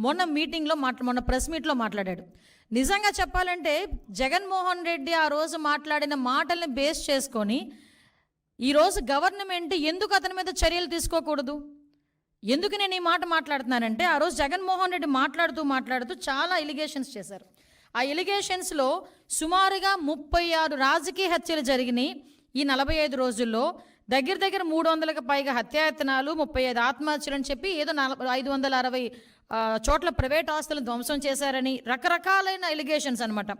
మొన్న ప్రెస్ మీట్లో మాట్లాడాడు. నిజంగా చెప్పాలంటే జగన్మోహన్ రెడ్డి ఆ రోజు మాట్లాడిన మాటల్ని బేస్ చేసుకొని ఈరోజు గవర్నమెంట్ ఎందుకు అతని మీద చర్యలు తీసుకోకూడదు? ఎందుకు నేను ఈ మాట మాట్లాడుతున్నానంటే, ఆ రోజు జగన్మోహన్ రెడ్డి మాట్లాడుతూ చాలా ఎలిగేషన్స్ చేశారు. ఆ ఎలిగేషన్స్లో సుమారుగా 36 రాజకీయ హత్యలు జరిగినాయి ఈ 45 రోజుల్లో. దగ్గర 300కి పైగా హత్యాయత్నాలు, 35 ఆత్మహత్యలు అని చెప్పి ఏదో 560 చోట్ల ప్రైవేట్ ఆస్తులను ధ్వంసం చేశారని, రకరకాలైన ఎలిగేషన్స్ అనమాట.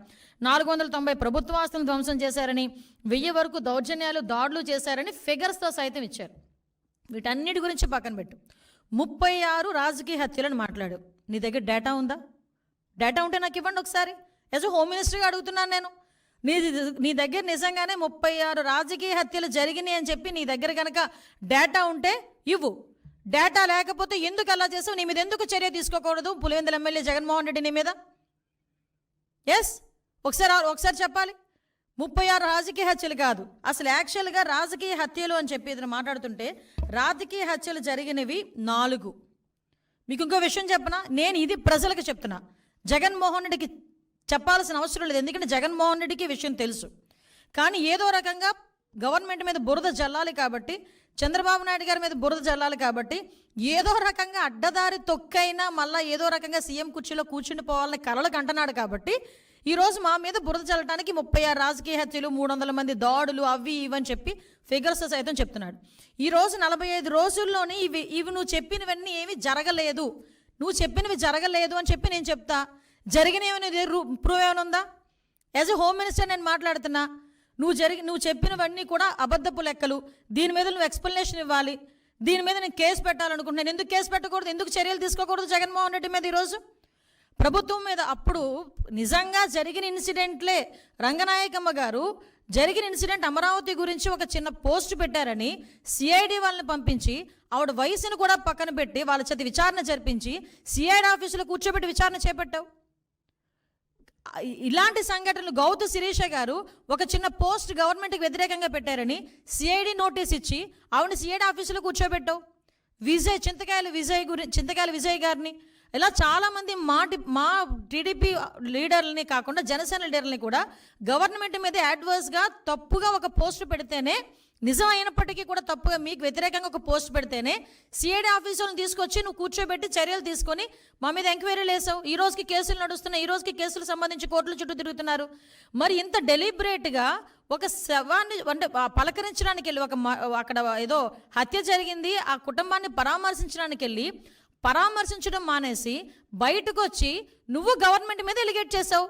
490 ప్రభుత్వ ఆస్తులను ధ్వంసం చేశారని, 1000 వరకు దౌర్జన్యాలు, దాడులు చేశారని ఫిగర్స్తో సైతం ఇచ్చారు. వీటన్నిటి గురించి పక్కన పెట్టు, 36 రాజకీయ హత్యలను మాట్లాడు. నీ దగ్గర డేటా ఉందా? డేటా ఉంటే నాకు ఇవ్వండి ఒకసారి. యాజ్ హోమ్ మినిస్టర్గా అడుగుతున్నాను నేను. నీ దగ్గర నిజంగానే 36 రాజకీయ హత్యలు జరిగినాయి అని చెప్పి నీ దగ్గర కనుక డేటా ఉంటే ఇవ్వు. డేటా లేకపోతే ఎందుకు అలా చేసావు? నీ మీద ఎందుకు చర్య తీసుకోకూడదు పులివెందుల ఎమ్మెల్యే జగన్మోహన్ రెడ్డి నీ మీద? ఒకసారి చెప్పాలి. 36 రాజకీయ హత్యలు కాదు, అసలు యాక్చువల్గా రాజకీయ హత్యలు అని చెప్పి ఇతను మాట్లాడుతుంటే రాజకీయ హత్యలు జరిగినవి 4. మీకు ఇంకో విషయం చెప్పనా? నేను ఇది ప్రజలకు చెప్తున్నా, జగన్మోహన్ రెడ్డికి చెప్పాల్సిన అవసరం లేదు. ఎందుకంటే జగన్మోహన్ రెడ్డికి విషయం తెలుసు. కానీ ఏదో రకంగా గవర్నమెంట్ మీద బురద జల్లాలి కాబట్టి, చంద్రబాబు నాయుడు గారి మీద బురద జల్లాలి కాబట్టి, ఏదో రకంగా అడ్డదారి తొక్కైనా మళ్ళీ ఏదో రకంగా సీఎం కుర్చీలో కూర్చుని పోవాలని కలలకు అంటున్నాడు. కాబట్టి ఈరోజు మా మీద బురద చల్లడానికి 36 రాజకీయ హత్యలు, 300 మంది దాడులు, అవి ఇవని చెప్పి ఫిగర్స్ సైతం చెప్తున్నాడు. ఈరోజు 45 రోజుల్లోని ఇవి నువ్వు చెప్పినవన్నీ ఏమీ జరగలేదు, నువ్వు చెప్పినవి జరగలేదు అని చెప్పి నేను చెప్తా. జరిగినవి ప్రూవ్ ఏమైనా ఉందా? యాజ్ ఎ హోమ్ మినిస్టర్ నేను మాట్లాడుతున్నా. నువ్వు చెప్పినవన్నీ కూడా అబద్ధపు లెక్కలు. దీని మీద నువ్వు ఎక్స్ప్లెనేషన్ ఇవ్వాలి. దీని మీద నేను కేసు పెట్టాలనుకుంటున్నాను. ఎందుకు కేసు పెట్టకూడదు? ఎందుకు చర్యలు తీసుకోకూడదు జగన్మోహన్ రెడ్డి మీద ఈరోజు ప్రభుత్వం మీద? అప్పుడు నిజంగా జరిగిన ఇన్సిడెంట్లే. రంగనాయకమ్మ గారు జరిగిన ఇన్సిడెంట్ అమరావతి గురించి ఒక చిన్న పోస్ట్ పెట్టారని సిఐడి వాళ్ళని పంపించి, ఆవిడ వయసును కూడా పక్కన పెట్టి వాళ్ళ చేత విచారణ జరిపించి సిఐడి ఆఫీసులో కూర్చోబెట్టి విచారణ చేపట్టావు. ఇలాంటి సంఘటనలు గౌతు శిరీష గారు ఒక చిన్న పోస్ట్ గవర్నమెంట్కి వ్యతిరేకంగా పెట్టారని సిఐడి నోటీస్ ఇచ్చి ఆవిడ సిఐడి ఆఫీసులో కూర్చోబెట్టావు. చింతకాయల విజయ్ గారిని, ఇలా చాలామంది మా టీడీపీ లీడర్లని కాకుండా జనసేన లీడర్లని కూడా గవర్నమెంట్ మీద యాడ్వర్స్గా తప్పుగా ఒక పోస్ట్ పెడితేనే, నిజం అయినప్పటికీ కూడా తప్పుగా మీకు వ్యతిరేకంగా ఒక పోస్ట్ పెడితేనే సిఐడి ఆఫీసులను తీసుకొచ్చి నువ్వు కూర్చోబెట్టి చర్యలు తీసుకొని మా మీద ఎంక్వైరీలు వేసావు. ఈ రోజుకి కేసులు నడుస్తున్నాయి, ఈ రోజుకి కేసులు సంబంధించి కోర్టుల చుట్టూ తిరుగుతున్నారు. మరి ఇంత డెలిబరేట్గా ఒక శవాన్ని అంటే పలకరించడానికి వెళ్ళి, అక్కడ ఏదో హత్య జరిగింది, ఆ కుటుంబాన్ని పరామర్శించడం మానేసి బయటకు వచ్చి నువ్వు గవర్నమెంట్ మీద ఎలిగేట్ చేసావు.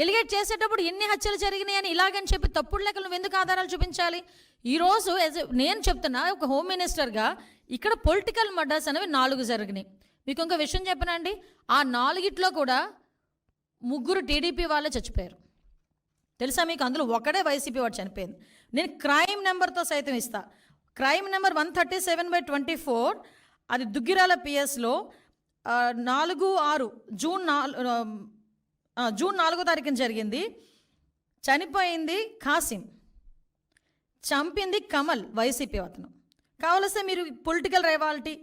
ఎలిగేట్ చేసేటప్పుడు ఎన్ని హత్యలు జరిగినాయి అని ఇలాగని చెప్పి తప్పుడు లెక్కలు నువ్వు ఎందుకు ఆధారాలు చూపించాలి? ఈరోజు నేను చెప్తున్నా, ఒక హోమ్ మినిస్టర్గా ఇక్కడ పొలిటికల్ మర్డర్స్ అనేవి 4 జరిగినాయి. మీకు ఇంకో విషయం చెప్పనండి, ఆ 4 కూడా 3 టీడీపీ వాళ్ళే చచ్చిపోయారు. తెలుసా మీకు? అందులో ఒకడే వైసీపీ వాడు చనిపోయింది. నేను క్రైమ్ నెంబర్తో సైతం ఇస్తా. క్రైమ్ నెంబర్ 137/24, అది దుగ్గిరాల పిఎస్లో 4/6 జూన్ 4వ తారీఖున జరిగింది. చనిపోయింది కాసిం, చంపింది కమల్, వైసీపీ అతను. కావలిస్తే మీరు political rivalry,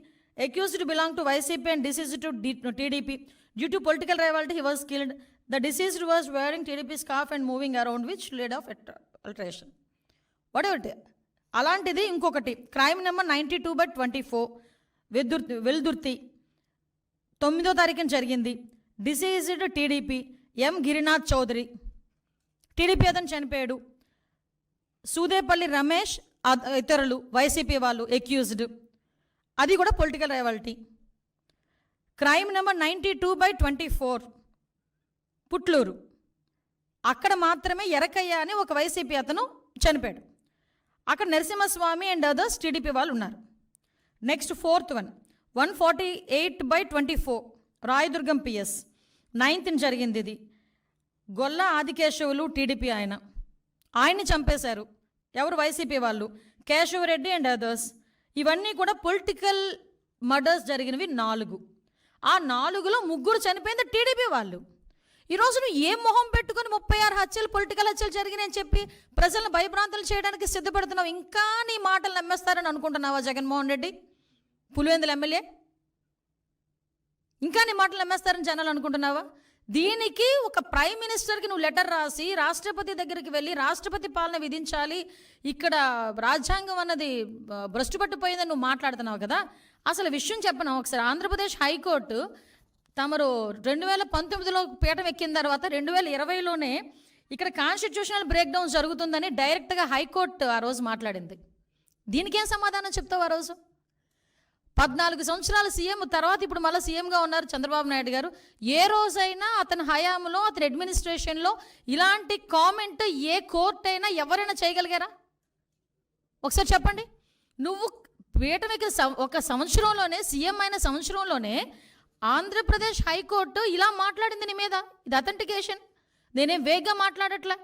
accused belong to YCP and deceased to TDP. Due to political rivalry he was killed. The deceased was wearing TDP scarf and moving around which lead of alteration. What అలాంటిది ఇంకొకటి క్రైమ్ నెంబర్ 92/24 వెల్దుర్తి 9వ తారీఖున జరిగింది. Deceased TDP M Girinath Chowdary, TDP అతను చనిపోయాడు. సూదేపల్లి రమేష్ ఇతరులు YCP వాళ్ళు accused, అది కూడా political rivalry. Crime number 92/24 Putluru, అక్కడ మాత్రమే ఎరకయ్య అని ఒక వైసీపీ అతను చనిపోయాడు. అక్కడ నరసింహస్వామి అండ్ అదర్స్ టీడీపీ వాళ్ళు ఉన్నారు. Next 4th one 148/24 Rayadurgam PS 9th జరిగింది. ఇది గొల్ల ఆదికేశవులు టీడీపీ ఆయన్ని చంపేశారు. ఎవరు? వైసీపీ వాళ్ళు, కేశవరెడ్డి అండ్ అదర్స్. ఇవన్నీ కూడా పొలిటికల్ మర్డర్స్ జరిగినవి 4. ఆ 4లో 3 చనిపోయింది టీడీపీ వాళ్ళు. ఈరోజు నువ్వు ఏ మొహం పెట్టుకుని 36 హత్యలు, పొలిటికల్ హత్యలు జరిగినాయని చెప్పి ప్రజలను భయభ్రాంతులు చేయడానికి సిద్ధపడుతున్నావు? ఇంకా నీ మాటలు నమ్మేస్తారని అనుకుంటున్నావా జగన్మోహన్ రెడ్డి, పులివెందుల ఎమ్మెల్యే? ఇంకా నీ మాటలు నమ్మేస్తారని జనాలు అనుకుంటున్నావా? దీనికి ఒక ప్రైమ్ మినిస్టర్కి నువ్వు లెటర్ రాసి రాష్ట్రపతి దగ్గరికి వెళ్ళి రాష్ట్రపతి పాలన విధించాలి, ఇక్కడ రాజ్యాంగం అన్నది భ్రష్టు పట్టిపోయిందని నువ్వు మాట్లాడుతున్నావు కదా. అసలు విషయం చెప్పను ఒకసారి. ఆంధ్రప్రదేశ్ హైకోర్టు తమరు 2019లో పీఠం ఎక్కిన తర్వాత 2020లోనే ఇక్కడ కాన్స్టిట్యూషనల్ బ్రేక్ డౌన్ జరుగుతుందని డైరెక్ట్గా హైకోర్టు ఆ రోజు మాట్లాడింది. దీనికేం సమాధానం చెప్తావు? ఆ రోజు 14 సంవత్సరాల సీఎం తర్వాత ఇప్పుడు మళ్ళీ సీఎంగా ఉన్నారు చంద్రబాబు నాయుడు గారు. ఏ రోజైనా అతని హయాంలో అతని అడ్మినిస్ట్రేషన్లో ఇలాంటి కామెంట్ ఏ కోర్టు అయినా ఎవరైనా చేయగలిగారా? ఒకసారి చెప్పండి. నువ్వు పీఠం ఎక్కిన ఒక సంవత్సరంలోనే, సీఎం అయిన సంవత్సరంలోనే ఆంధ్రప్రదేశ్ హైకోర్టు ఇలా మాట్లాడింది నీ మీద. ఇది అథెంటికేషన్. నేనేం వేగ్గా మాట్లాడట్లా,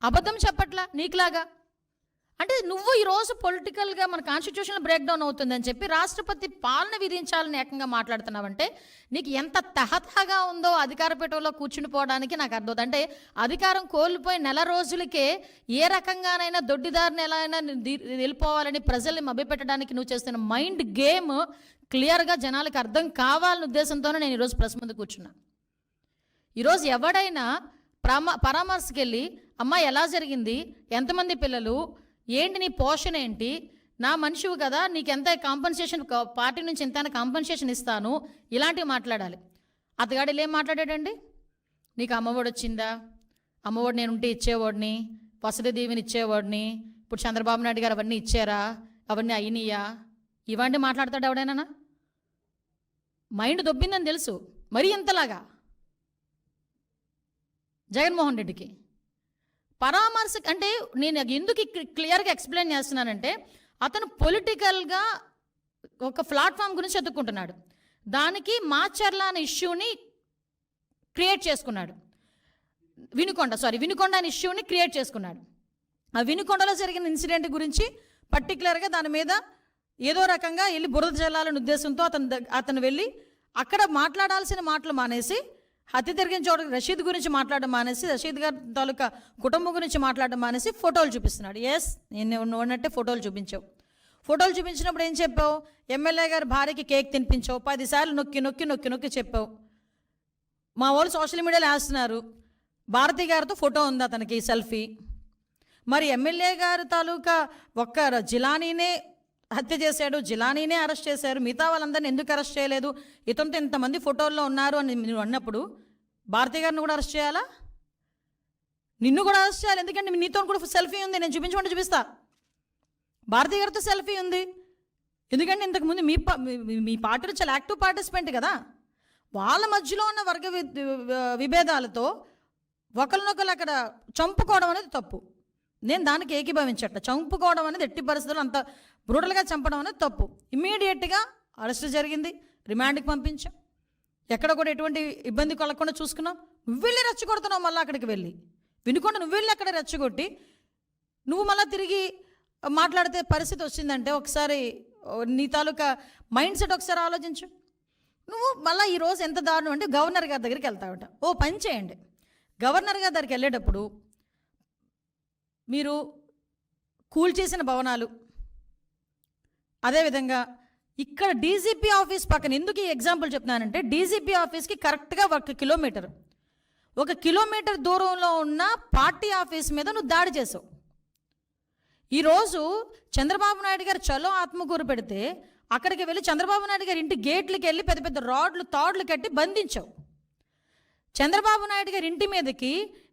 అబద్ధం చెప్పట్లా నీకులాగా. అంటే నువ్వు ఈరోజు పొలిటికల్గా మన కాన్స్టిట్యూషన్ బ్రేక్ డౌన్ అవుతుందని చెప్పి రాష్ట్రపతి పాలన విధించాలని ఏకంగా మాట్లాడుతున్నావంటే నీకు ఎంత తహతహగా ఉందో అధికార పీఠంలో కూర్చునిపోవడానికి నాకు అర్థం. అంటే అధికారం కోల్పోయి నెల రోజులకే ఏ రకంగానైనా దొడ్డిదారిని ఎలా అయినా వెళ్ళిపోవాలని ప్రజల్ని మభ్యపెట్టడానికి నువ్వు చేస్తున్న మైండ్ గేమ్ క్లియర్గా జనాలకు అర్థం కావాలనే ఉద్దేశంతోనే నేను ఈరోజు ప్రెస్ ముందు కూర్చున్నా. ఈరోజు ఎవడైనా పరామర్శకి వెళ్ళి అమ్మ ఎలా జరిగింది, ఎంతమంది పిల్లలు, ఏంటి నీ పోషణ ఏంటి, నా మనిషివి కదా, నీకు ఎంత కాంపన్సేషన్, పార్టీ నుంచి ఎంత కాంపన్సేషన్ ఇస్తాను, ఇలాంటివి మాట్లాడాలి. అతగాడు ఏం మాట్లాడాడండి? నీకు అమ్మఒడి వచ్చిందా, అమ్మఒడి నేను ఉంటే ఇచ్చేవాడిని, వసతి దీవెని ఇచ్చేవాడిని, ఇప్పుడు చంద్రబాబు నాయుడు గారు అవన్నీ ఇచ్చారా, అవన్నీ అయినాయా, ఇవన్నీ మాట్లాడతాడు ఎవడైనా? మైండ్ దొబ్బిందని తెలుసు. మరీ ఇంతలాగా జగన్మోహన్ రెడ్డికి పరామర్శ అంటే నేను ఎందుకు క్లియర్గా ఎక్స్ప్లెయిన్ చేస్తున్నానంటే అతను పొలిటికల్గా ఒక ప్లాట్ఫామ్ గురించి ఎత్తుక్కుంటున్నాడు. దానికి మాచర్ల అనే ఇష్యూని క్రియేట్ చేసుకున్నాడు. వినుకొండ అనే ఇష్యూని క్రియేట్ చేసుకున్నాడు. ఆ వినుకొండలో జరిగిన ఇన్సిడెంట్ గురించి పర్టికులర్గా దాని మీద ఏదో రకంగా వెళ్ళి బురద జల్లాలనే ఉద్దేశంతో అతను వెళ్ళి అక్కడ మాట్లాడాల్సిన మాటలు మానేసి హత్య జరిగిన చోట రషీద్ గురించి మాట్లాడడం మానేసి, రషీద్ గారి తాలూకా కుటుంబం గురించి మాట్లాడడం మానేసి ఫోటోలు చూపిస్తున్నాడు. ఎస్, నేను ఉన్నట్టే ఫోటోలు చూపించావు. ఫోటోలు చూపించినప్పుడు ఏం చెప్పావు? ఎమ్మెల్యే గారి భార్యకి కేక్ తినిపించావు. 10 సార్లు నొక్కి నొక్కి నొక్కి నొక్కి చెప్పావు. మా వాళ్ళు సోషల్ మీడియాలో వేస్తున్నారు, భారతి గారితో ఫోటో ఉంది అతనికి సెల్ఫీ. మరి ఎమ్మెల్యే గారి తాలూకా ఒక్క జిలానీనే హత్య చేశాడు, జిలానీనే అరెస్ట్ చేశారు, మిగతా వాళ్ళందరినీ ఎందుకు అరెస్ట్ చేయలేదు, ఇతనితో ఇంతమంది ఫోటోల్లో ఉన్నారు అని నువ్వు అన్నప్పుడు భారతి గారిని కూడా అరెస్ట్ చేయాలా? నిన్ను కూడా అరెస్ట్ చేయాలి. ఎందుకంటే నీతో కూడా సెల్ఫీ ఉంది, నేను చూపించమంటే చూపిస్తా. భారతి గారితో సెల్ఫీ ఉంది. ఎందుకంటే ఇంతకుముందు మీ పార్టీలో చాలా యాక్టివ్ పార్టిసిపెంట్ కదా. వాళ్ళ మధ్యలో ఉన్న వర్గ విభేదాలతో ఒకరినొకరు అక్కడ చంపుకోవడం అనేది తప్పు. నేను దానికి ఏకీభవించట్ల. చంపుకోవడం అనేది ఎట్టి పరిస్థితుల్లో అంత బ్రూటల్గా చంపడం అనేది తప్పు. ఇమ్మీడియట్గా అరెస్ట్ జరిగింది, రిమాండ్కి పంపించాం. ఎక్కడ కూడా ఎటువంటి ఇబ్బంది కలగకుండా చూసుకున్నాం. నువ్వు వెళ్ళి రెచ్చగొడుతున్నావు. మళ్ళీ అక్కడికి వెళ్ళి వినుకొండ నువ్వు వెళ్ళి అక్కడ రెచ్చగొట్టి నువ్వు మళ్ళీ తిరిగి మాట్లాడితే పరిస్థితి వచ్చిందంటే ఒకసారి నీ తాలూకా మైండ్ సెట్ ఒకసారి ఆలోచించు. నువ్వు మళ్ళీ ఈరోజు ఎంత దారుణం అంటే గవర్నర్ గారి దగ్గరికి వెళ్తావట. ఓ పని చేయండి, గవర్నర్ గారి దగ్గరికి వెళ్ళేటప్పుడు మీరు కూల్చేసిన భవనాలు, అదేవిధంగా ఇక్కడ డీజీపీ ఆఫీస్ పక్కన, ఎందుకు ఈ ఎగ్జాంపుల్ చెప్తున్నానంటే డీజీపీ ఆఫీస్కి కరెక్ట్గా 1 కిలోమీటర్ దూరంలో ఉన్న పార్టీ ఆఫీస్ మీద నువ్వు దాడి చేసావు. ఈరోజు చంద్రబాబు నాయుడు గారు చలో ఆత్మకూరు పెడితే అక్కడికి వెళ్ళి చంద్రబాబు నాయుడు గారి ఇంటి గేట్లకి వెళ్ళి పెద్ద పెద్ద రాడ్లు తాడ్లు కట్టి బంధించావు. చంద్రబాబు నాయుడు గారి ఇంటి మీదకి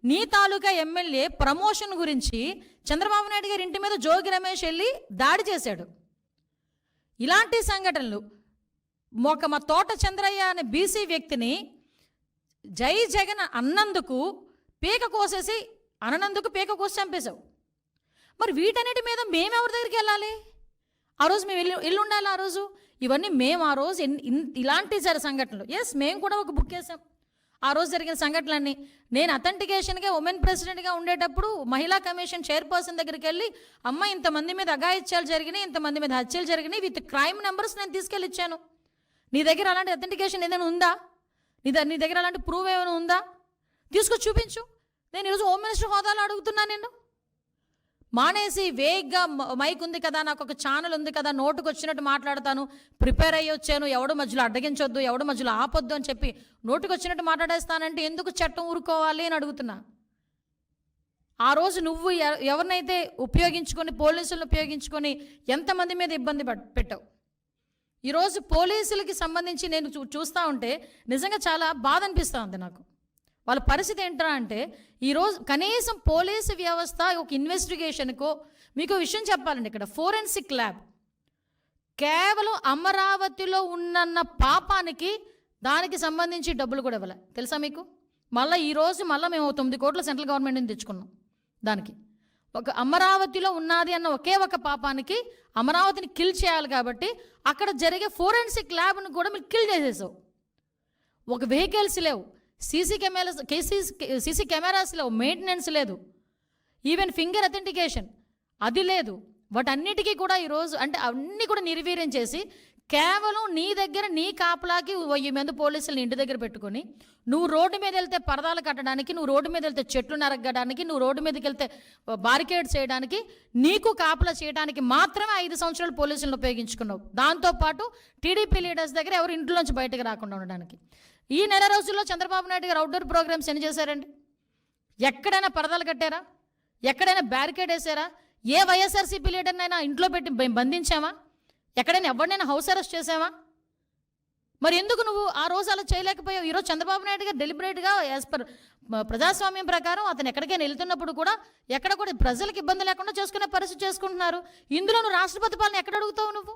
నీ తాలూకా ఎమ్మెల్యే ప్రమోషన్ గురించి చంద్రబాబు నాయుడు గారి ఇంటి మీద జోగి రమేష్ వెళ్ళి దాడి చేశాడు. ఇలాంటి సంఘటనలు మా తోట చంద్రయ్య అనే బీసీ వ్యక్తిని జై జగన్ అన్నందుకు పీక కోసి చంపేశావు. మరి వీటన్నిటి మీద మేమెవరి దగ్గరికి వెళ్ళాలి? ఆ రోజు మేము వెళ్ళి ఉండాలి. ఆ రోజు ఇవన్నీ మేము ఆ రోజు ఇలాంటి సంఘటనలు మేము కూడా ఒక బుక్ వేసాం. ఆ రోజు జరిగిన సంఘటనలన్నీ నేను అథెంటికేషన్గా ఉమెన్ ప్రెసిడెంట్గా ఉండేటప్పుడు మహిళా కమిషన్ చైర్పర్సన్ దగ్గరికి వెళ్ళి అమ్మ ఇంతమంది మీద అఘాయిత్యాలు జరిగినాయి, ఇంతమంది మీద హత్యలు జరిగినాయి, విత్ క్రైమ్ నెంబర్స్ నేను తీసుకెళ్ళి ఇచ్చాను. నీ దగ్గర అలాంటి అథెంటికేషన్ ఏదైనా ఉందా? నీ దగ్గర అలాంటి ప్రూవ్ ఏమైనా ఉందా? తీసుకొచ్చి చూపించు. నేను ఈరోజు హోమ్ మినిస్టర్ హోదాలో అడుగుతున్నా. నేను మానేసి వేగ్గా మైక్ ఉంది కదా, నాకు ఒక ఛానల్ ఉంది కదా, నోటుకు వచ్చినట్టు మాట్లాడతాను, ప్రిపేర్ అయ్యి వచ్చాను, ఎవడు మధ్యలో అడ్డగించొద్దు, ఎవడు మధ్యలో ఆపొద్దు అని చెప్పి నోటుకు వచ్చినట్టు మాట్లాడేస్తానంటే ఎందుకు చట్టం ఊరుకోవాలి అని అడుగుతున్నా. ఆ రోజు నువ్వు ఎవరినైతే ఉపయోగించుకొని, పోలీసులను ఉపయోగించుకొని ఎంతమంది మీద ఇబ్బంది పెట్టావు. ఈరోజు పోలీసులకి సంబంధించి నేను చూస్తూ ఉంటే నిజంగా చాలా బాధ అనిపిస్తూ ఉంది నాకు. వాళ్ళ పరిస్థితి ఏంటా అంటే, ఈరోజు కనీసం పోలీసు వ్యవస్థ ఒక ఇన్వెస్టిగేషన్కో, మీకు విషయం చెప్పాలండి, ఇక్కడ ఫోరెన్సిక్ ల్యాబ్ కేవలం అమరావతిలో ఉన్న పాపానికి దానికి సంబంధించి డబ్బులు కూడా ఇవ్వలే, తెలుసా మీకు? మళ్ళీ ఈరోజు మేము 9 కోట్ల సెంట్రల్ గవర్నమెంట్ నుంచి తెచ్చుకున్నాం. దానికి ఒక అమరావతిలో ఉన్నది అన్న ఒకే ఒక పాపానికి అమరావతిని కిల్ చేయాలి కాబట్టి అక్కడ జరిగే ఫోరెన్సిక్ ల్యాబ్ను కూడా మీరు కిల్ చేసేసావు. ఒక వెహికల్స్ లేవు, సీసీ కెమెరాస్ లేవు, మెయింటెనెన్స్ లేదు, ఈవెన్ ఫింగర్ అథెంటికేషన్ అది లేదు. వాటన్నిటికీ కూడా ఈరోజు అంటే అన్నీ కూడా నిర్వీర్యం చేసి కేవలం నీ దగ్గర నీ కాపలాకి 1000 మంది పోలీసులను ఇంటి దగ్గర పెట్టుకొని, నువ్వు రోడ్డు మీద వెళ్తే పరదాలు కట్టడానికి, నువ్వు రోడ్డు మీద వెళ్తే చెట్లు నరగడానికి, నువ్వు రోడ్డు మీదకి వెళ్తే బారికేడ్స్ చేయడానికి, నీకు కాపలా చేయడానికి మాత్రమే 5 సంవత్సరాలు పోలీసులను ఉపయోగించుకున్నావు. దాంతోపాటు టీడీపీ లీడర్స్ దగ్గర ఎవరు ఇంట్లోంచి బయటకు రాకుండా ఉండడానికి. ఈ నెల రోజుల్లో చంద్రబాబు నాయుడు గారు అవుట్డోర్ ప్రోగ్రామ్స్ ఎన్ని చేశారండి? ఎక్కడైనా పరదాలు కట్టారా? ఎక్కడైనా బ్యారికేడ్ వేసారా? ఏ వైఎస్ఆర్సీపీ లీడర్నైనా ఇంట్లో పెట్టి బంధించామా? ఎక్కడైనా ఎవరినైనా హౌస్ అరెస్ట్ చేసావా? మరి ఎందుకు నువ్వు ఆ రోజు అలా చేయలేకపోయావు? ఈరోజు చంద్రబాబు నాయుడు గారు డెలిబరేట్గా యాజ్ పర్ ప్రజాస్వామ్యం ప్రకారం అతను ఎక్కడికైనా వెళ్తున్నప్పుడు కూడా ఎక్కడ కూడా ప్రజలకు ఇబ్బంది లేకుండా చేసుకునే పరిస్థితి చేసుకుంటున్నారు. ఇందులో నువ్వు రాష్ట్రపతి పాలన ఎక్కడ అడుగుతావు నువ్వు?